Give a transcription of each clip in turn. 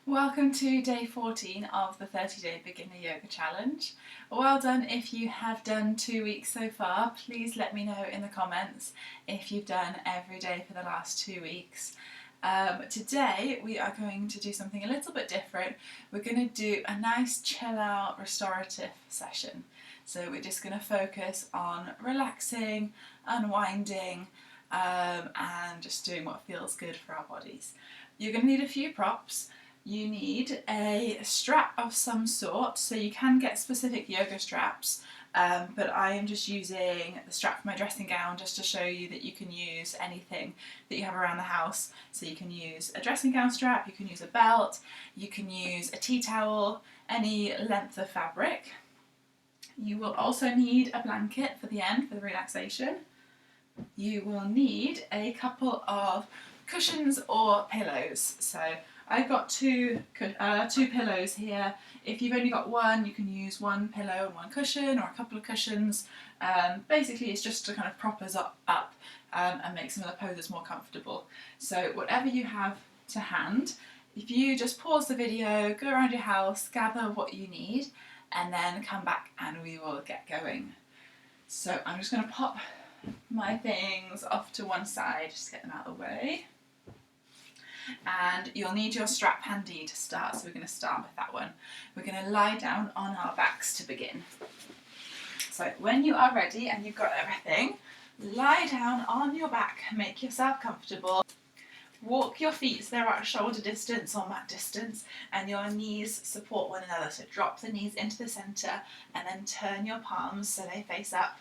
Welcome to day 14 of the 30-day beginner yoga challenge. Well done if you have done 2 weeks so far. Please let me know in the comments if you've done every day for the last 2 weeks. Today we are going to do something a little bit different. We're going to do a nice chill out restorative session. So we're just going to focus on relaxing, unwinding, and just doing what feels good for our bodies. You're going to need a few props. You need a strap of some sort, so you can get specific yoga straps, but I am just using the strap for my dressing gown just to show you that you can use anything that you have around the house. So you can use a dressing gown strap, you can use a belt, you can use a tea towel, any length of fabric. You will also need a blanket for the end, for the relaxation. You will need a couple of cushions or pillows. So I've got two pillows here. If you've only got one, you can use one pillow and one cushion, or a couple of cushions. Basically, it's just to kind of prop us up and make some of the poses more comfortable. So whatever you have to hand, if you just pause the video, go around your house, gather what you need, and then come back and we will get going. So I'm just going to pop my things off to one side, just get them out of the way. And you'll need your strap handy to start, so we're going to start with that one. We're going to lie down on our backs to begin. So when you are ready and you've got everything, lie down on your back, make yourself comfortable. Walk your feet so they're at shoulder distance or mat distance, and your knees support one another. So drop the knees into the centre and then turn your palms so they face up.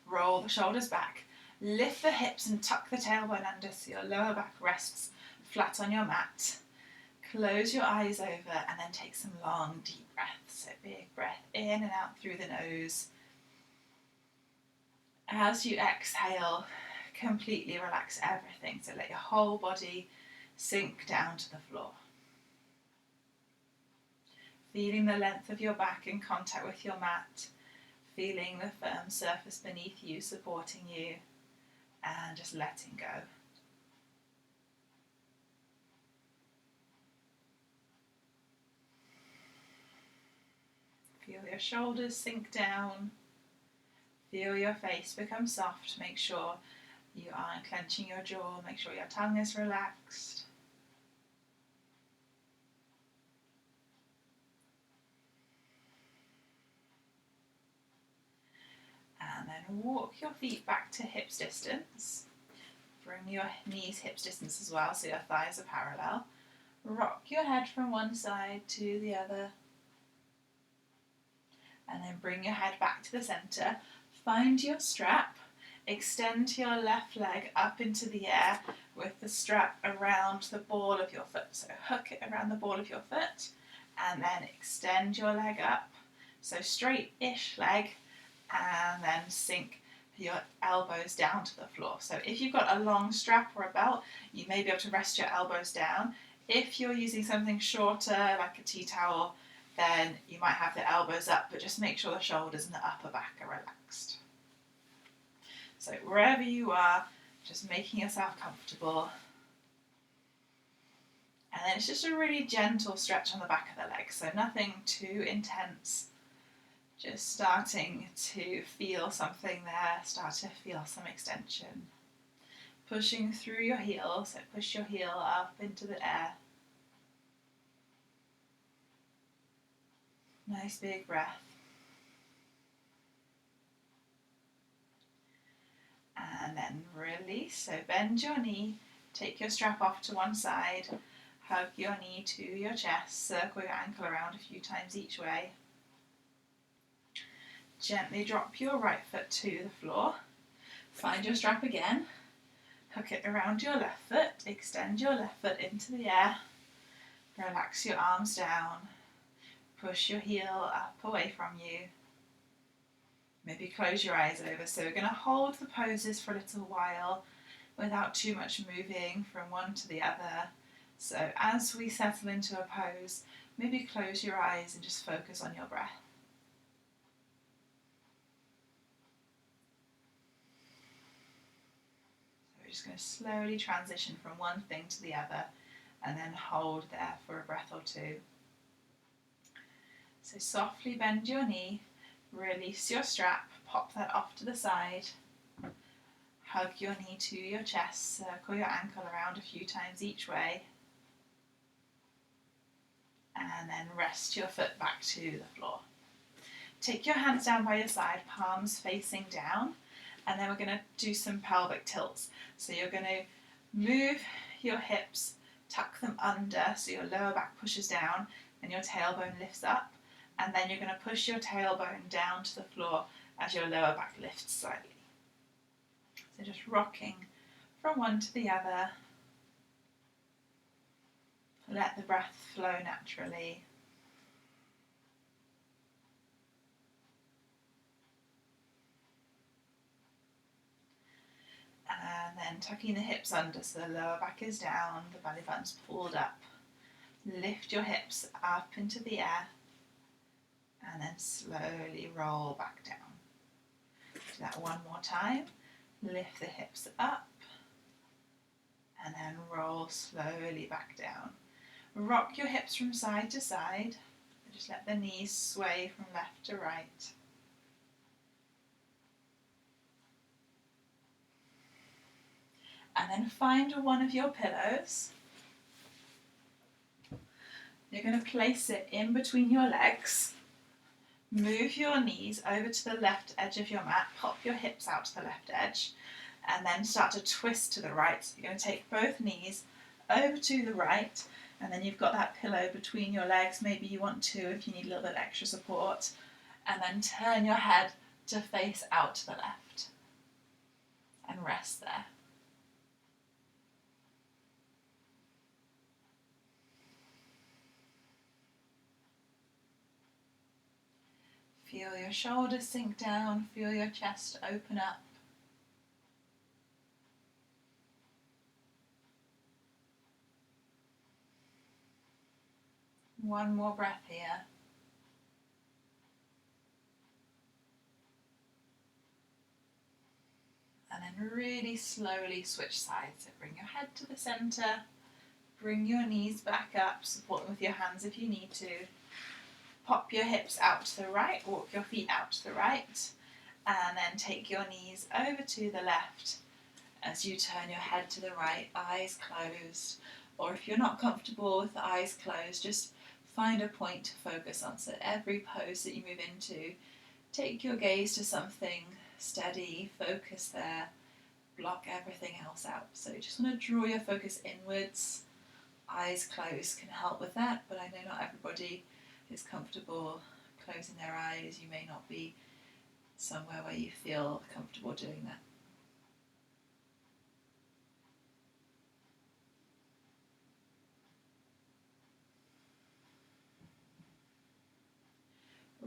Roll the shoulders back. Lift the hips and tuck the tailbone under so your lower back rests flat on your mat. Close your eyes over and then take some long deep breaths. So big breath in and out through the nose. As you exhale, completely relax everything. So let your whole body sink down to the floor. Feeling the length of your back in contact with your mat. Feeling the firm surface beneath you supporting you, and just letting go. Feel your shoulders sink down. Feel your face become soft. Make sure you aren't clenching your jaw. Make sure your tongue is relaxed. And then walk your feet back to hips distance. Bring your knees hips distance as well, so your thighs are parallel. Rock your head from one side to the other. And then bring your head back to the centre. Find your strap. Extend your left leg up into the air with the strap around the ball of your foot. So hook it around the ball of your foot and then extend your leg up. So straight-ish leg, and then sink your elbows down to the floor. So if you've got a long strap or a belt, you may be able to rest your elbows down. If you're using something shorter, like a tea towel, then you might have the elbows up, but just make sure the shoulders and the upper back are relaxed. So wherever you are, just making yourself comfortable. And then it's just a really gentle stretch on the back of the legs, so nothing too intense. Just starting to feel something there, start to feel some extension. Pushing through your heel, so push your heel up into the air. Nice big breath. And then release, so bend your knee, take your strap off to one side, hug your knee to your chest, circle your ankle around a few times each way. Gently drop your right foot to the floor. Find your strap again. Hook it around your left foot. Extend your left foot into the air. Relax your arms down. Push your heel up away from you. Maybe close your eyes over. So we're going to hold the poses for a little while without too much moving from one to the other. So as we settle into a pose, maybe close your eyes and just focus on your breath. Just going to slowly transition from one thing to the other and then hold there for a breath or two. So softly bend your knee, release your strap, pop that off to the side, hug your knee to your chest, circle your ankle around a few times each way, and then rest your foot back to the floor. Take your hands down by your side, palms facing down, and then we're going to do some pelvic tilts. So you're going to move your hips, tuck them under so your lower back pushes down and your tailbone lifts up, and then you're going to push your tailbone down to the floor as your lower back lifts slightly. So just rocking from one to the other. Let the breath flow naturally. And then tucking the hips under so the lower back is down, the belly button's pulled up. Lift your hips up into the air and then slowly roll back down. Do that one more time. Lift the hips up and then roll slowly back down. Rock your hips from side to side. Just let the knees sway from left to right. And then find one of your pillows. You're going to place it in between your legs. Move your knees over to the left edge of your mat. Pop your hips out to the left edge. And then start to twist to the right. So you're going to take both knees over to the right. And then you've got that pillow between your legs. Maybe you want to if you need a little bit extra support. And then turn your head to face out to the left. And rest there. Feel your shoulders sink down, feel your chest open up. One more breath here. And then really slowly switch sides. So bring your head to the centre, bring your knees back up, support them with your hands if you need to. Pop your hips out to the right, walk your feet out to the right, and then take your knees over to the left as you turn your head to the right, eyes closed. Or if you're not comfortable with the eyes closed, just find a point to focus on. So every pose that you move into, take your gaze to something steady, focus there, block everything else out. So you just want to draw your focus inwards. Eyes closed can help with that, but I know not everybody is comfortable closing their eyes. You may not be somewhere where you feel comfortable doing that.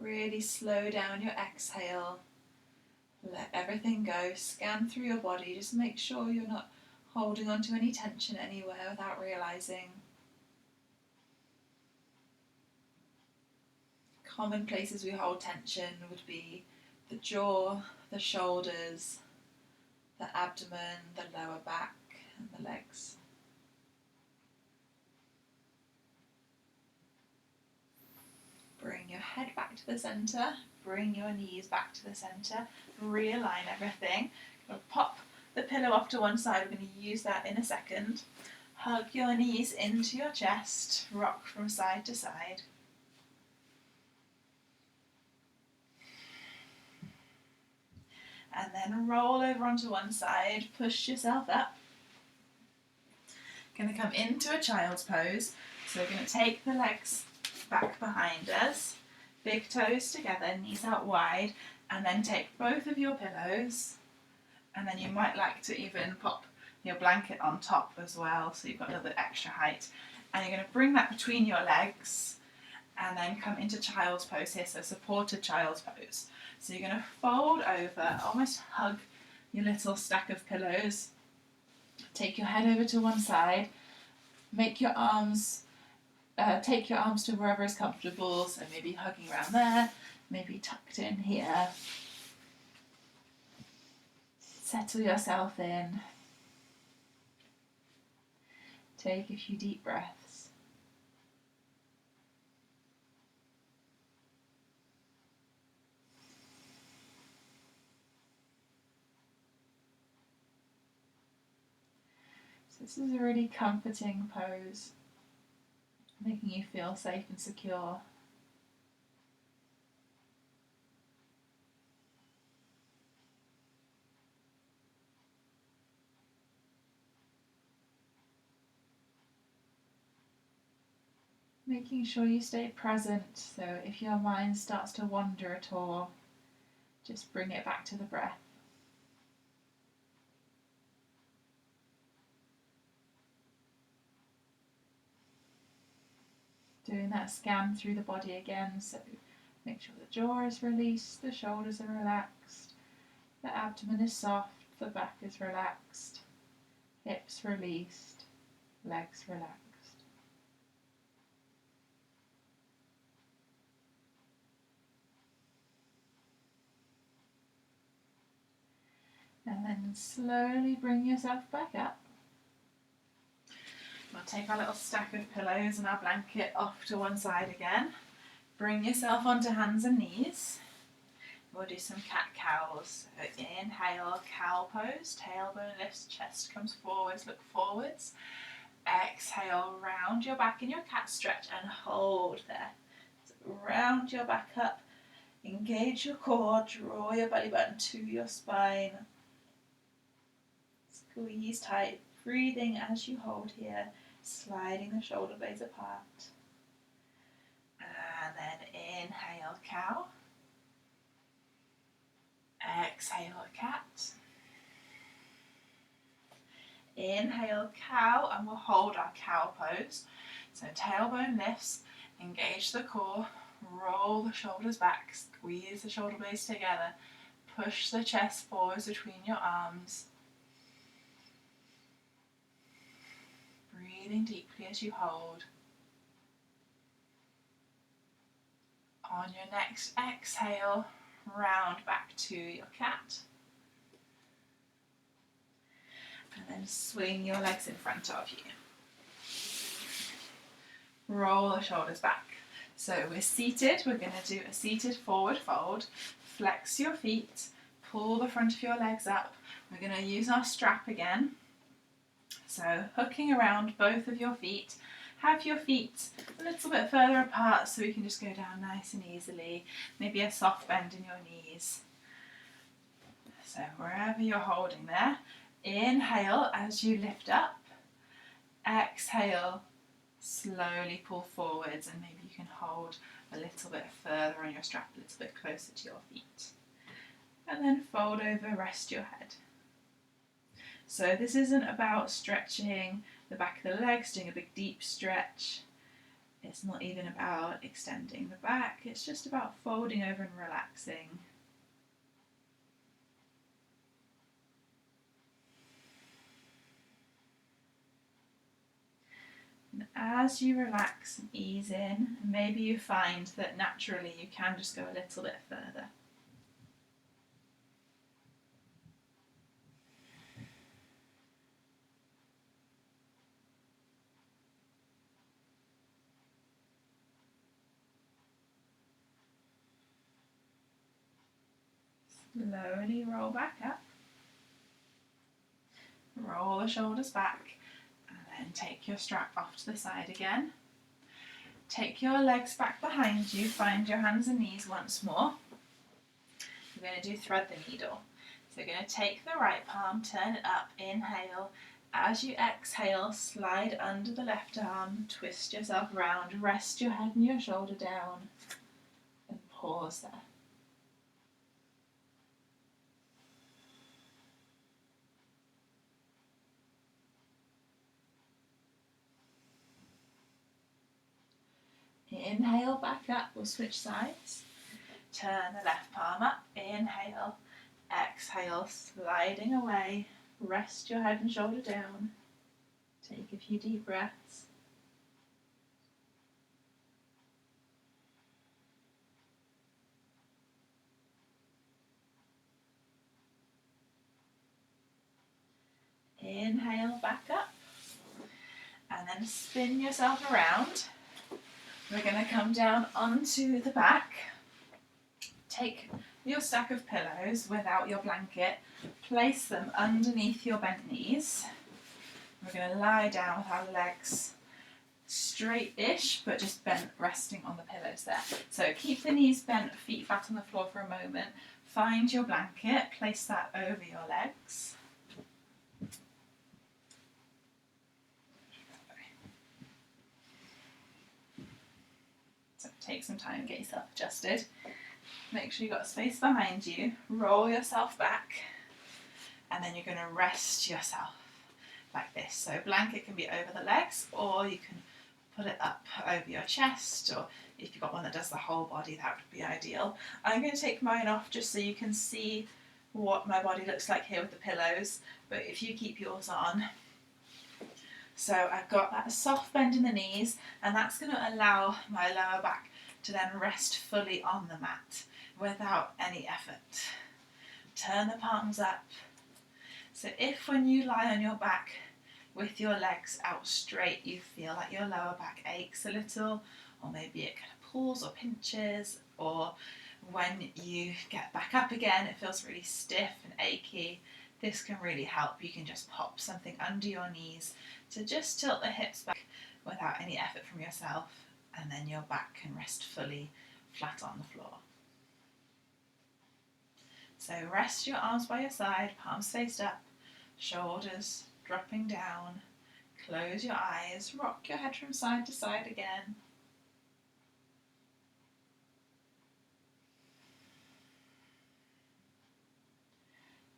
Really slow down your exhale. Let everything go. Scan through your body. Just make sure you're not holding on to any tension anywhere without realizing. Common places we hold tension would be the jaw, the shoulders, the abdomen, the lower back, and the legs. Bring your head back to the centre, bring your knees back to the centre, realign everything. We'll pop the pillow off to one side, we're going to use that in a second. Hug your knees into your chest, rock from side to side. And then roll over onto one side, push yourself up. Going to come into a child's pose. So we're going to take the legs back behind us, big toes together, knees out wide, and then take both of your pillows, and then you might like to even pop your blanket on top as well, so you've got a little bit extra height. And you're going to bring that between your legs, and then come into child's pose here, so supported child's pose. So you're going to fold over, almost hug your little stack of pillows. Take your head over to one side, make your arms, take your arms to wherever is comfortable, so maybe hugging around there, maybe tucked in here. Settle yourself in. Take a few deep breaths. So this is a really comforting pose, making you feel safe and secure. Making sure you stay present, so if your mind starts to wander at all, just bring it back to the breath. Doing that scan through the body again, so make sure the jaw is released, the shoulders are relaxed, the abdomen is soft, the back is relaxed, hips released, legs relaxed. And then slowly bring yourself back up. We'll take our little stack of pillows and our blanket off to one side again. Bring yourself onto hands and knees. We'll do some cat-cows. So inhale, cow pose, tailbone lifts, chest comes forwards, look forwards. Exhale, round your back in your cat stretch and hold there. So round your back up, engage your core, draw your belly button to your spine. Squeeze tight, breathing as you hold here, sliding the shoulder blades apart. And then inhale, cow. Exhale, cat. Inhale, cow, and we'll hold our cow pose. So tailbone lifts, engage the core, roll the shoulders back, squeeze the shoulder blades together, push the chest forwards between your arms. Breathing deeply as you hold. On your next exhale, round back to your cat. And then swing your legs in front of you. Roll the shoulders back. So we're seated, we're going to do a seated forward fold. Flex your feet, pull the front of your legs up. We're going to use our strap again. So hooking around both of your feet. Have your feet a little bit further apart so we can just go down nice and easily. Maybe a soft bend in your knees. So wherever you're holding there, inhale as you lift up. Exhale, slowly pull forwards, and maybe you can hold a little bit further on your strap, a little bit closer to your feet. And then fold over, rest your head. So this isn't about stretching the back of the legs, doing a big deep stretch. It's not even about extending the back, it's just about folding over and relaxing. And as you relax and ease in, maybe you find that naturally you can just go a little bit further. Slowly roll back up. Roll the shoulders back. And then take your strap off to the side again. Take your legs back behind you. Find your hands and knees once more. We're going to do thread the needle. So you're going to take the right palm, turn it up, inhale. As you exhale, slide under the left arm, twist yourself around, rest your head and your shoulder down, and pause there. Inhale, back up, we'll switch sides. Turn the left palm up, inhale, exhale, sliding away, rest your head and shoulder down. Take a few deep breaths. Inhale, back up. And then spin yourself around. We're going to come down onto the back. Take your stack of pillows without your blanket, place them underneath your bent knees. We're going to lie down with our legs straight-ish, but just bent, resting on the pillows there. So keep the knees bent, feet flat on the floor for a moment. Find your blanket, place that over your legs. So take some time and get yourself adjusted. Make sure you've got space behind you. Roll yourself back, and then you're going to rest yourself like this. So blanket can be over the legs, or you can put it up over your chest, or if you've got one that does the whole body, that would be ideal. I'm going to take mine off just so you can see what my body looks like here with the pillows, but if you keep yours on. So I've got that soft bend in the knees, and that's going to allow my lower back to then rest fully on the mat without any effort. Turn the palms up. So if when you lie on your back with your legs out straight, you feel like your lower back aches a little, or maybe it kind of pulls or pinches, or when you get back up again, it feels really stiff and achy, this can really help. You can just pop something under your knees to just tilt the hips back without any effort from yourself, and then your back can rest fully flat on the floor. So rest your arms by your side, palms faced up, shoulders dropping down. Close your eyes, rock your head from side to side again.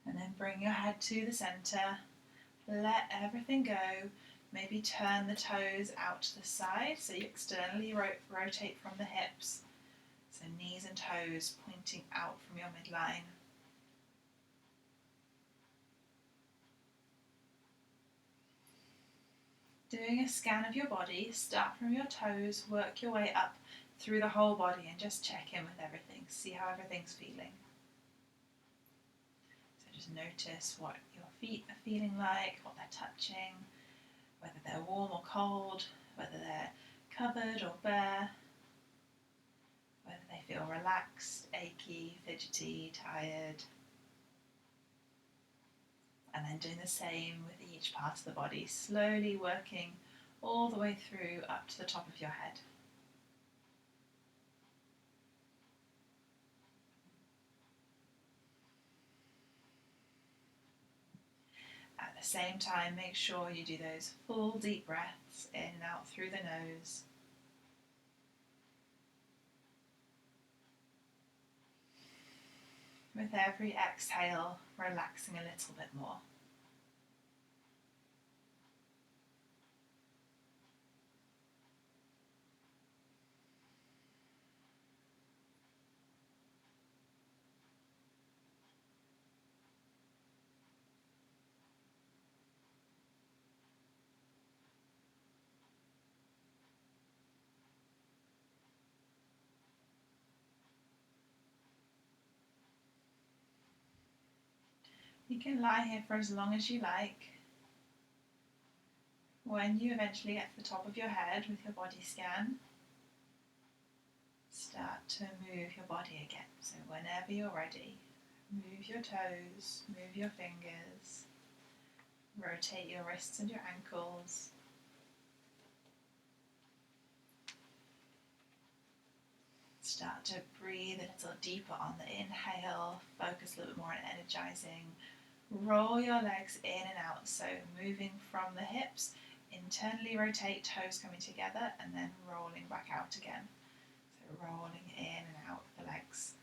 And then bring your head to the centre. Let everything go. Maybe turn the toes out to the side so you externally rotate from the hips. So knees and toes pointing out from your midline. Doing a scan of your body, start from your toes, work your way up through the whole body and just check in with everything. See how everything's feeling. So just notice what your feet are feeling like, what they're touching, whether they're warm or cold, whether they're covered or bare, whether they feel relaxed, achy, fidgety, tired. And then doing the same with each part of the body, slowly working all the way through up to the top of your head. At the same time, make sure you do those full deep breaths in and out through the nose. With every exhale, relaxing a little bit more. You can lie here for as long as you like. When you eventually get to the top of your head with your body scan, start to move your body again. So whenever you're ready, move your toes, move your fingers, rotate your wrists and your ankles. Start to breathe a little deeper on the inhale, focus a little bit more on energizing. Roll your legs in and out, so moving from the hips, internally rotate, toes coming together, and then rolling back out again. So rolling in and out with the legs.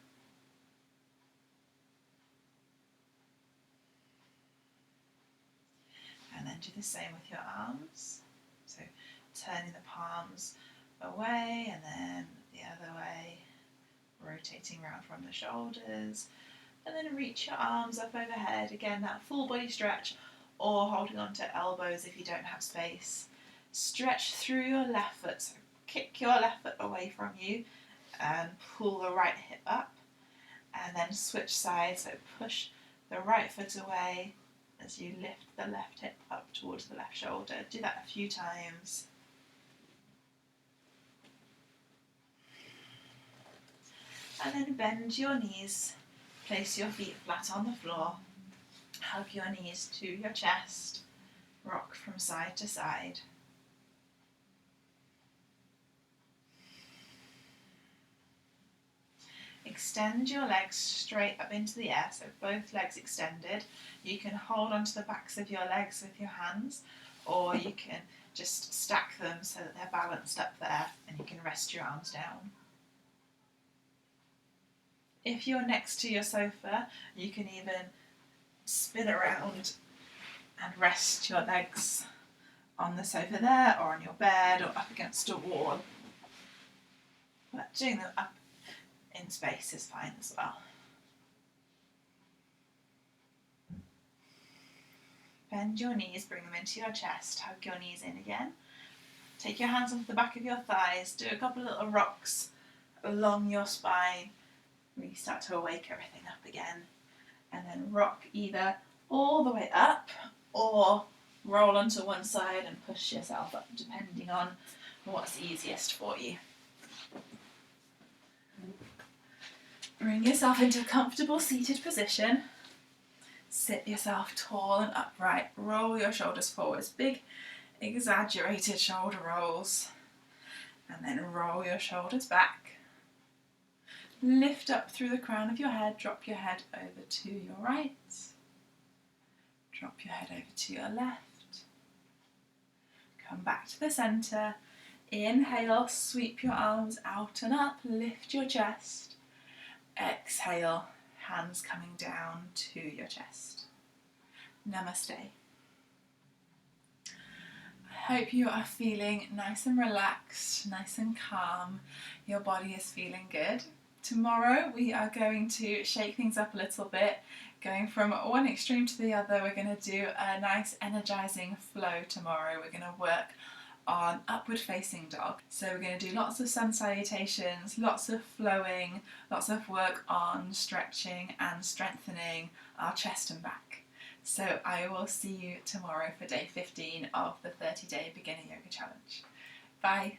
And then do the same with your arms. So turning the palms away and then the other way, rotating around from the shoulders. And then reach your arms up overhead. Again, that full body stretch, or holding on to elbows if you don't have space. Stretch through your left foot. So kick your left foot away from you and pull the right hip up. And then switch sides. So push the right foot away as you lift the left hip up towards the left shoulder. Do that a few times. And then bend your knees, place your feet flat on the floor, hug your knees to your chest, rock from side to side. Extend your legs straight up into the air, so both legs extended. You can hold onto the backs of your legs with your hands, or you can just stack them so that they're balanced up there and you can rest your arms down. If you're next to your sofa, you can even spin around and rest your legs on the sofa there, or on your bed, or up against a wall. But doing them up in space is fine as well. Bend your knees, bring them into your chest, hug your knees in again. Take your hands off the back of your thighs, do a couple of little rocks along your spine. Really start to wake everything up again. And then rock either all the way up or roll onto one side and push yourself up, depending on what's easiest for you. Bring yourself into a comfortable seated position. Sit yourself tall and upright. Roll your shoulders forwards. Big, exaggerated shoulder rolls. And then roll your shoulders back. Lift up through the crown of your head. Drop your head over to your right. Drop your head over to your left. Come back to the centre. Inhale, sweep your arms out and up. Lift your chest. Exhale, hands coming down to your chest. Namaste. I hope you are feeling nice and relaxed, nice and calm. Your body is feeling good. Tomorrow we are going to shake things up a little bit. Going from one extreme to the other, we're going to do a nice energizing flow tomorrow. We're going to work on upward facing dog. So we're going to do lots of sun salutations, lots of flowing, lots of work on stretching and strengthening our chest and back. So I will see you tomorrow for day 15 of the 30-day beginner yoga challenge. Bye.